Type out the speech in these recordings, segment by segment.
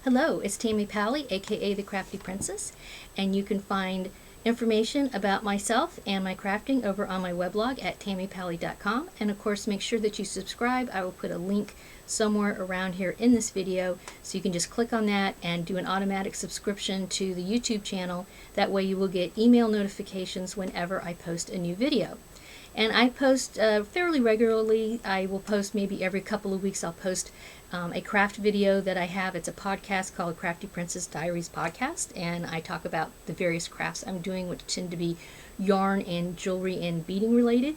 Hello, it's Tammy Pally, aka the Crafty Princess, and you can find information about myself and my crafting over on my weblog at tammypally.com. And of course, make sure that you subscribe. I will put a link somewhere around here in this video, so you can just click on that and do an automatic subscription to the YouTube channel. That way you will get email notifications whenever I post a new video. And I post fairly regularly. I will post maybe every couple of weeks. I'll post a craft video that I have. It's a podcast called Crafty Princess Diaries Podcast, and I talk about the various crafts I'm doing, which tend to be yarn and jewelry and beading related.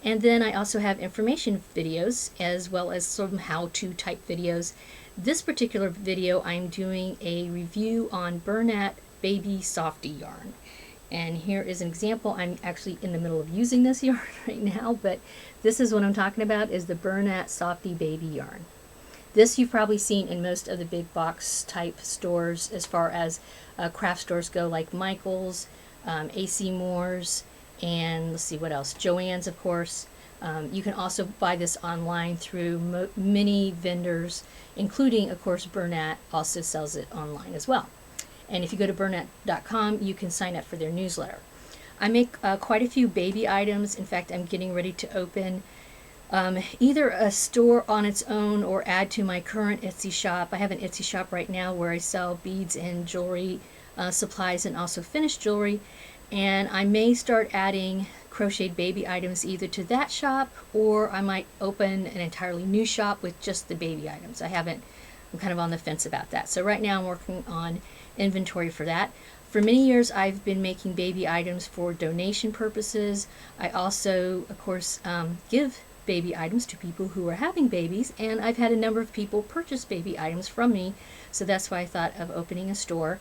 And then I also have information videos as well as some how-to type videos. This particular video, I'm doing a review on Bernat Baby Softee yarn. And here is an example. I'm actually in the middle of using this yarn right now, but this is what I'm talking about, is the Bernat Softee Baby yarn. This you've probably seen in most of the big box type stores as far as craft stores go, like Michael's, AC Moore's, and let's see what else, Joann's, of course. You can also buy this online through many vendors, including, of course, Bernat also sells it online as well. And if you go to Bernat.com, you can sign up for their newsletter. I make quite a few baby items. In fact, I'm getting ready to open either a store on its own or add to my current Etsy shop. I have an Etsy shop right now where I sell beads and jewelry supplies and also finished jewelry. And I may start adding crocheted baby items either to that shop, or I might open an entirely new shop with just the baby items. I'm kind of on the fence about that. So right now I'm working on inventory for that. For many years I've been making baby items for donation purposes. I also, of course, give baby items to people who are having babies, and I've had a number of people purchase baby items from me, so that's why I thought of opening a store.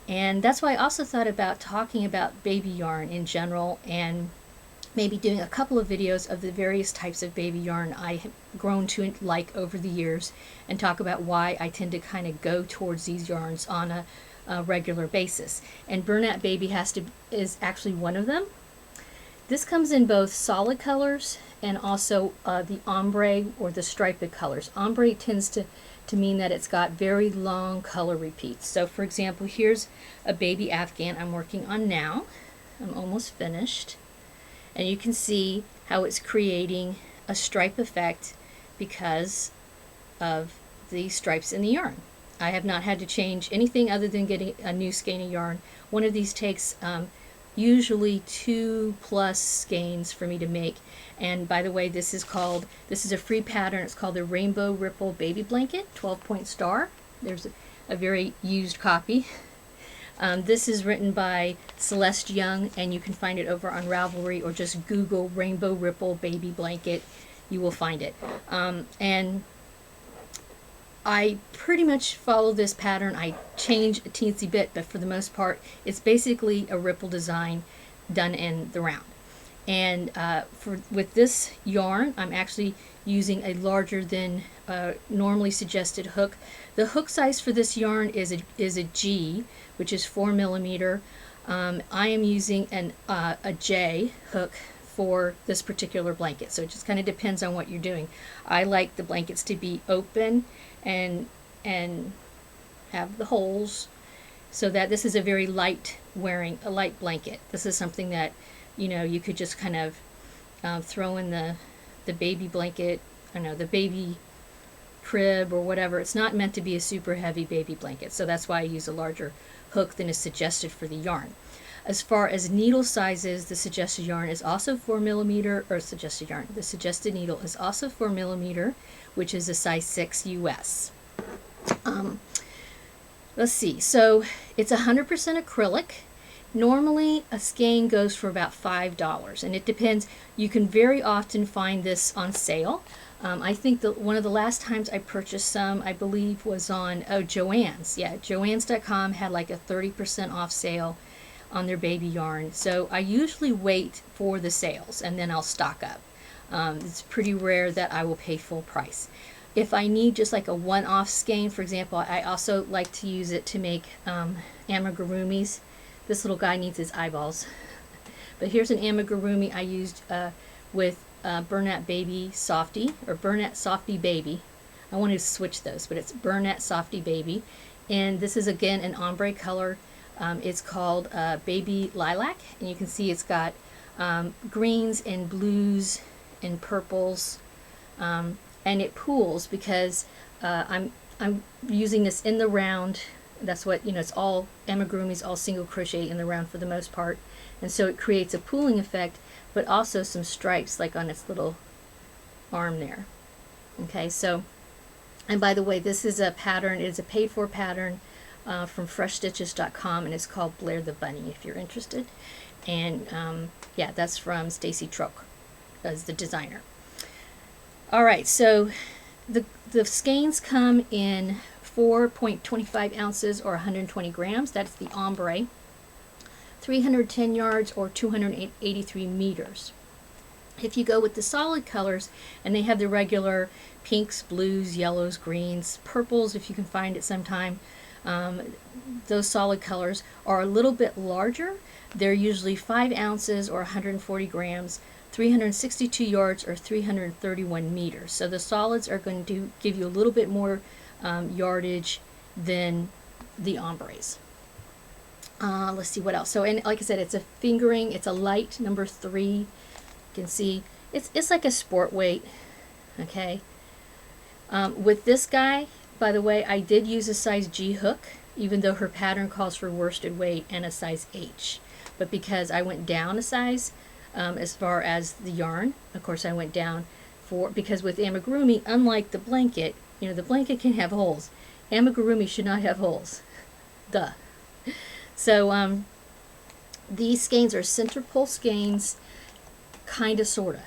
And that's why I also thought about talking about baby yarn in general, and maybe doing a couple of videos of the various types of baby yarn I have grown to like over the years, and talk about why I tend to kind of go towards these yarns on a regular basis. And Bernat Baby is actually one of them. This comes in both solid colors and also the ombre or the striped colors. Ombre tends to mean that it's got very long color repeats. So for example, here's a baby Afghan I'm working on now. I'm almost finished. And you can see how it's creating a stripe effect because of the stripes in the yarn. I have not had to change anything other than getting a new skein of yarn. One of these takes usually 2+ skeins for me to make. And by the way, this is a free pattern. It's called the Rainbow Ripple Baby Blanket 12-point star. There's a very used copy. This is written by Celeste Young, and you can find it over on Ravelry, or just Google Rainbow Ripple Baby Blanket. You will find it. And I pretty much follow this pattern. I change a teensy bit, but for the most part, it's basically a ripple design done in the round. And with this yarn, I'm actually using a larger than normally suggested hook. The hook size for this yarn is a G, which is 4mm. I am using a J hook for this particular blanket, so it just kind of depends on what you're doing. I like the blankets to be open and have the holes, so that this is a very light blanket. This is something that, you know, you could just kind of throw in the baby blanket, I don't know, the baby crib or whatever. It's not meant to be a super heavy baby blanket, so that's why I use a larger hook than is suggested for the yarn. As far as needle sizes, the suggested yarn is also 4mm, or suggested yarn, the suggested needle is also 4mm, which is a size 6 US. Let's see, so it's 100% acrylic. Normally a skein goes for about $5, and it depends. You can very often find this on sale. I think that one of the last times I purchased some, I believe, was on Joann's. Yeah, Joann's.com had like a 30% off sale on their baby yarn. So I usually wait for the sales and then I'll stock up. It's pretty rare that I will pay full price. If I need just like a one-off skein, for example, I also like to use it to make amigurumis. This little guy needs his eyeballs. But here's an amigurumi I used with Bernat Baby Softee, or Bernat Softee Baby. I want to switch those, but it's Bernat Softee Baby. And this is again an ombre color. It's called Baby Lilac, and you can see it's got greens and blues and purples, and it pools because I'm using this in the round. That's what, it's all amigurumi's all single crochet in the round for the most part, and so it creates a pooling effect, but also some stripes like on its little arm there. Okay, so, and by the way, this is a pattern. It is a paid-for pattern from freshstitches.com, and it's called Blair the Bunny if you're interested. And yeah, that's from Stacy Troke as the designer. All right, so the skeins come in 4.25 ounces or 120 grams. That's the ombre. 310 yards or 283 meters. If you go with the solid colors, and they have the regular pinks, blues, yellows, greens, purples, if you can find it sometime, those solid colors are a little bit larger. They're usually 5 ounces or 140 grams, 362 yards or 331 meters. So the solids are going to give you a little bit more yardage than the ombres. Let's see what else. So, and like I said, it's a fingering. It's a light number 3. You can see it's like a sport weight. Okay. With this guy, by the way, I did use a size G hook, even though her pattern calls for worsted weight and a size H. But because I went down a size as far as the yarn, of course I went down because with amigurumi, unlike the blanket, the blanket can have holes. Amigurumi should not have holes. Duh. So these skeins are center pull skeins, kind of, sort of.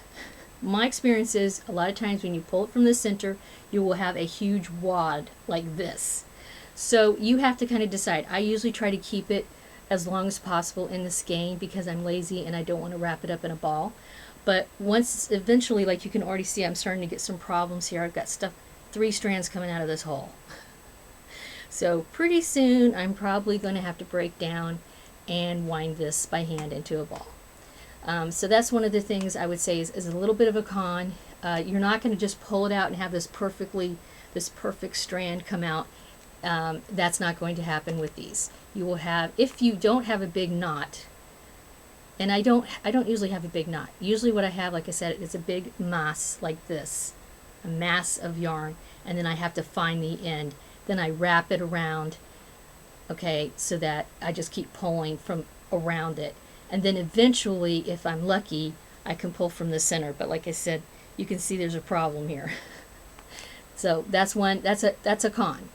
My experience is a lot of times when you pull it from the center, you will have a huge wad like this. So you have to kind of decide. I usually try to keep it as long as possible in the skein because I'm lazy and I don't want to wrap it up in a ball. But once eventually, like you can already see, I'm starting to get some problems here. I've got 3 strands coming out of this hole. So pretty soon I'm probably going to have to break down and wind this by hand into a ball. So that's one of the things I would say is a little bit of a con. You're not going to just pull it out and have this perfect strand come out. That's not going to happen with these. You will have, if you don't have a big knot, and I don't usually have a big knot. Usually what I have, like I said, is a big mass like this, a mass of yarn, and then I have to find the end. Then I wrap it around, okay, so that I just keep pulling from around it. And then eventually, if I'm lucky, I can pull from the center. But like I said, you can see there's a problem here. So that's a con.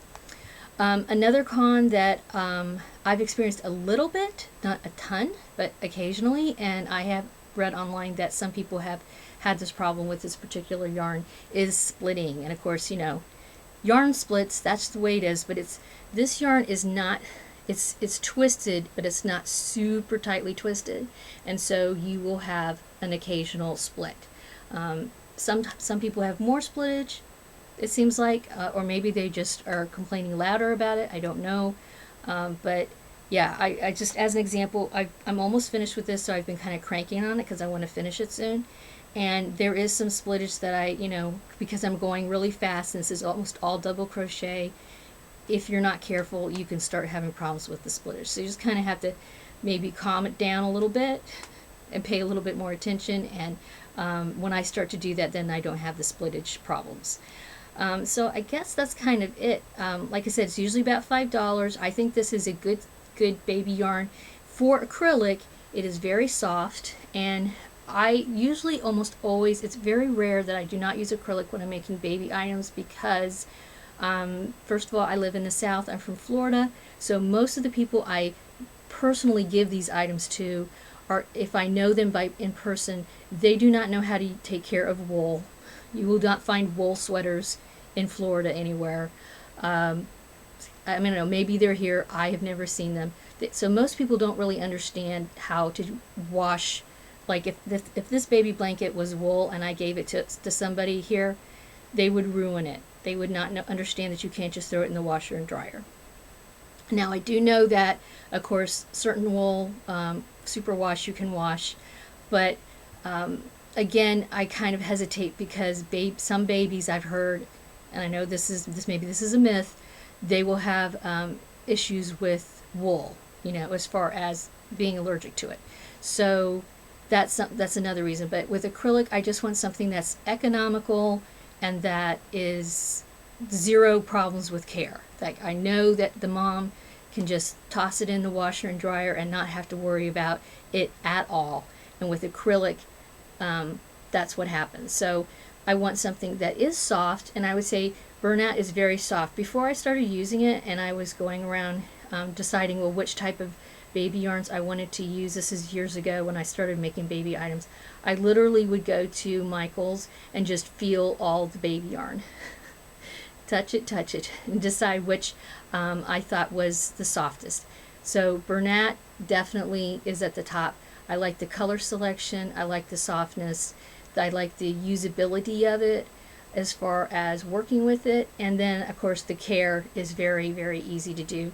Another con that I've experienced a little bit, not a ton, but occasionally, and I have read online that some people have had this problem with this particular yarn, is splitting. And of course, yarn splits, that's the way it is, but this yarn is not, it's twisted, but it's not super tightly twisted, and so you will have an occasional split. Some people have more splittage, it seems like, or maybe they just are complaining louder about it. I don't know, but yeah, I just, as an example, I'm almost finished with this, so I've been kind of cranking on it because I want to finish it soon. And there is some splittage that I, because I'm going really fast, and this is almost all double crochet, if you're not careful, you can start having problems with the splitters. So you just kind of have to maybe calm it down a little bit and pay a little bit more attention. And when I start to do that, then I don't have the splittage problems. So I guess that's kind of it. Like I said, it's usually about $5. I think this is a good baby yarn. For acrylic, it is very soft, and I usually almost always, it's very rare that I do not use acrylic when I'm making baby items because first of all, I live in the South. I'm from Florida, so most of the people I personally give these items to are, if I know them in person, they do not know how to take care of wool. You will not find wool sweaters in Florida anywhere. I mean, maybe they're here. I have never seen them. So most people don't really understand how to wash. Like if this baby blanket was wool and I gave it to somebody here, they would ruin it. They would not understand that you can't just throw it in the washer and dryer. Now I do know that, of course, certain wool, superwash, you can wash, but again, I kind of hesitate because some babies I've heard, and I know maybe this is a myth, they will have issues with wool, as far as being allergic to it. So that's another reason. But with acrylic, I just want something that's economical and that is zero problems with care. Like, I know that the mom can just toss it in the washer and dryer and not have to worry about it at all. And with acrylic, that's what happens. So I want something that is soft, and I would say Bernat is very soft. Before I started using it and I was going around deciding, well, which type of baby yarns I wanted to use, this is years ago when I started making baby items, I literally would go to Michael's and just feel all the baby yarn. touch it, and decide which I thought was the softest. So Bernat definitely is at the top. I like the color selection, I like the softness, I like the usability of it as far as working with it, and then of course the care is very, very easy to do.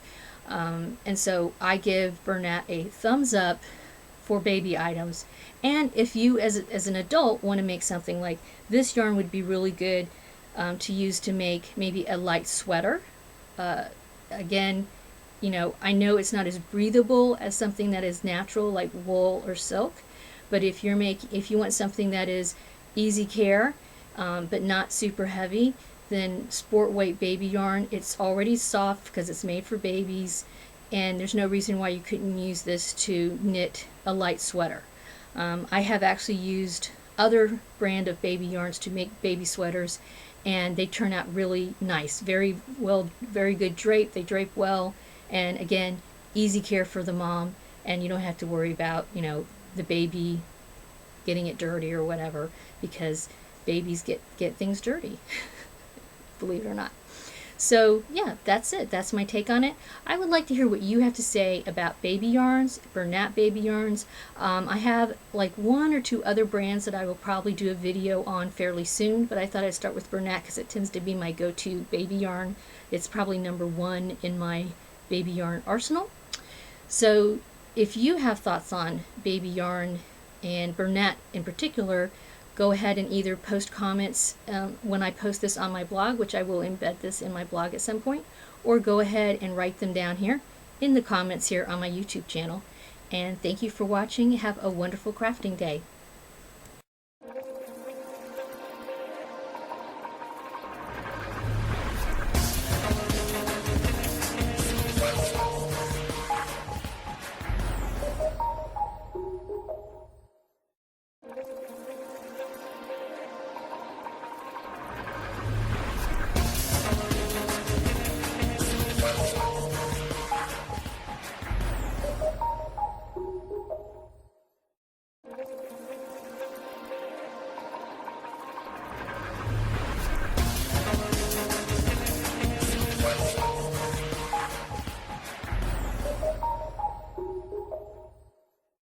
And so I give Bernat a thumbs up for baby items. And if you as an adult want to make something, like this yarn would be really good to use to make maybe a light sweater. Again, I know it's not as breathable as something that is natural like wool or silk, but if you want something that is easy care but not super heavy, then sport weight baby yarn. It's already soft because it's made for babies, and there's no reason why you couldn't use this to knit a light sweater. I have actually used other brand of baby yarns to make baby sweaters, and they turn out really nice, very good drape. They drape well, and again, easy care for the mom, and you don't have to worry about the baby getting it dirty or whatever, because babies get things dirty. Believe it or not. So yeah, that's it. That's my take on it. I would like to hear what you have to say about baby yarns, Bernat baby yarns. I have like 1 or 2 other brands that I will probably do a video on fairly soon, but I thought I'd start with Bernat because it tends to be my go-to baby yarn. It's probably number 1 in my baby yarn arsenal. So if you have thoughts on baby yarn and Bernat in particular, go ahead and either post comments when I post this on my blog, which I will embed this in my blog at some point, or go ahead and write them down here in the comments here on my YouTube channel. And thank you for watching. Have a wonderful crafting day.